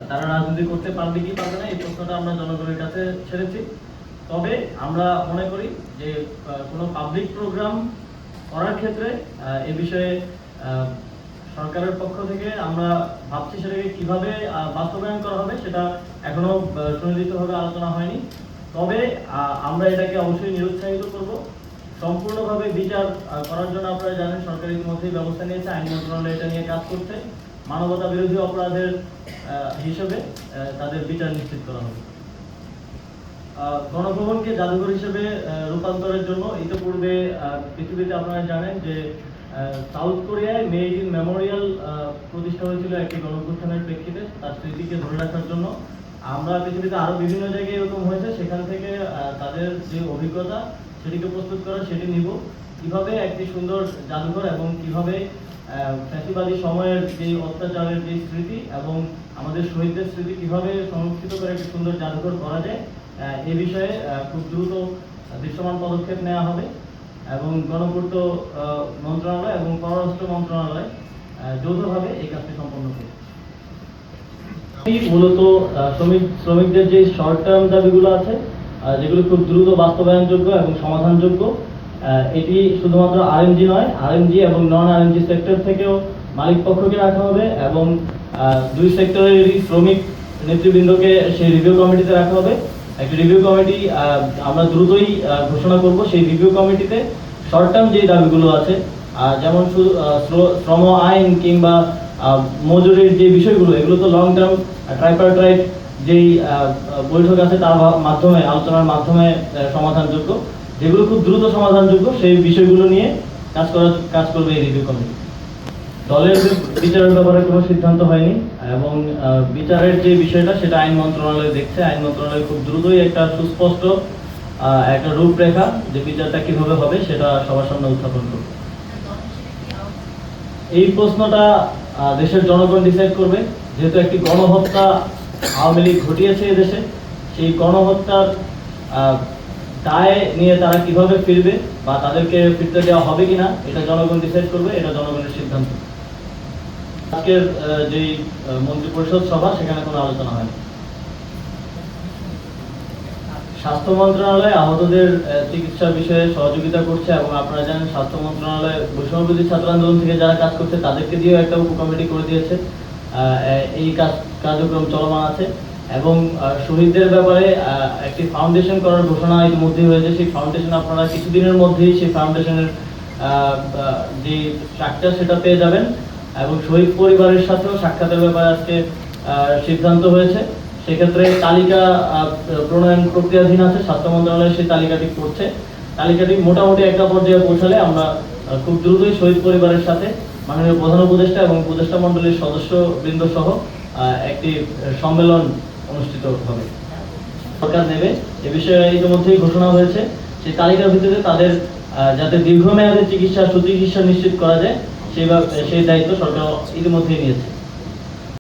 তারা রাজনীতি করতে পারবে কি পারবে না এই প্রশ্নটা আমরা জনগণের কাছে ছেড়েছি। তবে আমরা মনে করি যে কোনো পাবলিক প্রোগ্রাম করার ক্ষেত্রে এ বিষয়ে সরকারের পক্ষ থেকে আমরা ভাবছি সেটাকে কিভাবে বাস্তবায়ন করা হবে সেটা এখনো সুনির্দিষ্টভাবে আলোচনা হয়নি। তবে আমরা এটাকে অবশ্যই নিরুৎসাহিত করব। সম্পূর্ণভাবে বিচার করার জন্য আপনারা জানেন সরকার ইতিমধ্যেই ব্যবস্থা নিয়েছে, আইন মন্ত্রণালয় এটা নিয়ে কাজ করছে। মানবতা বিরোধী অপরাধের হিসেবে তাদের বিচার নিশ্চিত করা হবে। গণভবনকে জাদুঘর হিসেবে রূপান্তরের জন্য ইতিপূর্বে পৃথিবীতে আপনারা জানেন যে সাউথ কোরিয়ায় মে 18 মেমোরিয়াল প্রতিষ্ঠা হয়েছিল একটি গণঅভ্যুত্থানের প্রেক্ষিতে, তার স্মৃতিকে ধরে রাখার জন্য। আমরা পৃথিবীতে আরো বিভিন্ন জায়গায় এরকম হয়েছে, সেখান থেকে তাদের যে অভিজ্ঞতা সেটিকে প্রস্তুত করা সেটি নিব। কিভাবে একটি সুন্দর জাদুঘর এবং কিভাবে ফ্যাসিবাদী সময়ের যে অত্যাচারের যে স্মৃতি এবং আমাদের শহীদদের স্মৃতি কিভাবে সংরক্ষিত করে একটি সুন্দর জাদুঘর করা যায় এ বিষয়ে খুব দ্রুত দৃশ্যমান পদক্ষেপ নেওয়া হবে এবং গণপূর্ত মন্ত্রণালয় এবং পররাষ্ট্র মন্ত্রণালয় যৌথভাবে এই কাজটি সম্পন্ন করবে। মূলত শ্রমিকদের যে শর্ট টার্ম দাবিগুলো আছে যেগুলো খুব দ্রুত বাস্তবায়নযোগ্য এবং সমাধানযোগ্য, এটি শুধুমাত্র আরএমজি নয়, আরএমজি এবং নন আরএমজি সেক্টর থেকেও মালিক পক্ষকে রাখা হবে এবং দুই সেক্টরেরই শ্রমিক নেতৃবৃন্দকে সেই রিভিউ কমিটিতে রাখা হবে। একটি রিভিউ কমিটি আমরা দ্রুতই ঘোষণা করব। সেই রিভিউ কমিটিতে শর্ট টার্ম যে দাবিগুলো আছে যেমন শ্রম আইন কিংবা মজুরির যে বিষয়গুলো, এগুলো তো লং টার্ম ট্রাইপারট্রাইট যেই বৈঠক আছে তার মাধ্যমে আলোচনার মাধ্যমে সমাধানযোগ্য। যেগুলো খুব দ্রুত সমাধানযোগ্য সেই বিষয়গুলো নিয়ে কাজ করবে এই রিভিউ কমিটি। দলের বিচারের ব্যাপারে কোনো সিদ্ধান্ত হয়নি এবং বিচারের যে বিষয়টা সেটা আইন মন্ত্রণালয় দেখছে। আইন মন্ত্রণালয় খুব দ্রুতই একটা সুস্পষ্ট একটা রূপরেখা যে বিচারটা কিভাবে হবে সেটা সবার সামনে উত্থাপন করবে। এই প্রশ্নটা দেশের জনগণ ডিসাইড করবে। যেহেতু একটি গণহত্যা আওয়ামী লীগ ঘটিয়েছে এদেশে, সেই গণহত্যার দায় নিয়ে তারা কিভাবে ফিরবে বা তাদেরকে ফিরতে দেওয়া হবে কিনা এটা জনগণ ডিসাইড করবে, এটা জনগণের সিদ্ধান্ত। আজকের যে মন্ত্রিপরিষদ সভা সেখানে কোনো আলোচনা হয়নি। স্বাস্থ্য মন্ত্রণালয় আহতদের চিকিৎসার বিষয়ে সহযোগিতা করছে এবং আপনারা জানেন স্বাস্থ্য মন্ত্রণালয় বৈষম্যবিরোধী ছাত্র আন্দোলন থেকে যারা কাজ করছে তাদেরকে দিয়েও একটা উপকমিটি করে দিয়েছে। এই কার্যক্রম চলমান আছে এবং শহীদদের ব্যাপারে একটি ফাউন্ডেশন করার ঘোষণা ইতিমধ্যেই হয়েছে। সেই ফাউন্ডেশন আপনারা কিছুদিনের মধ্যেই সেই ফাউন্ডেশনের যে স্ট্রাকচার সেটা পেয়ে যাবেন এবং শহীদ পরিবারের সাথেও সাক্ষাতের ব্যাপারে আজকে সিদ্ধান্ত হয়েছে। সেক্ষেত্রে তালিকা প্রণয়ন প্রক্রিয়াধীন আছে, স্বাস্থ্য মন্ত্রণালয় সেই তালিকাটি করছে। তালিকাটি মোটামুটি একটা পর্যায়ে পৌঁছালে আমরা খুব দ্রুতই শহীদ পরিবারের সাথে মাননীয় প্রধান উপদেষ্টা এবং উপদেষ্টা মণ্ডলীর সদস্যবৃন্দ সহ একটি সম্মেলন অনুষ্ঠিত হবে। সরকার নেবে এ বিষয়ে ইতিমধ্যেই ঘোষণা হয়েছে। সেই তালিকার ভিত্তিতে তাদের যাতে দীর্ঘমেয়াদী চিকিৎসা সুচিকিৎসা নিশ্চিত করা যায় সেই দায়িত্ব সরকার ইতিমধ্যেই নিয়েছে।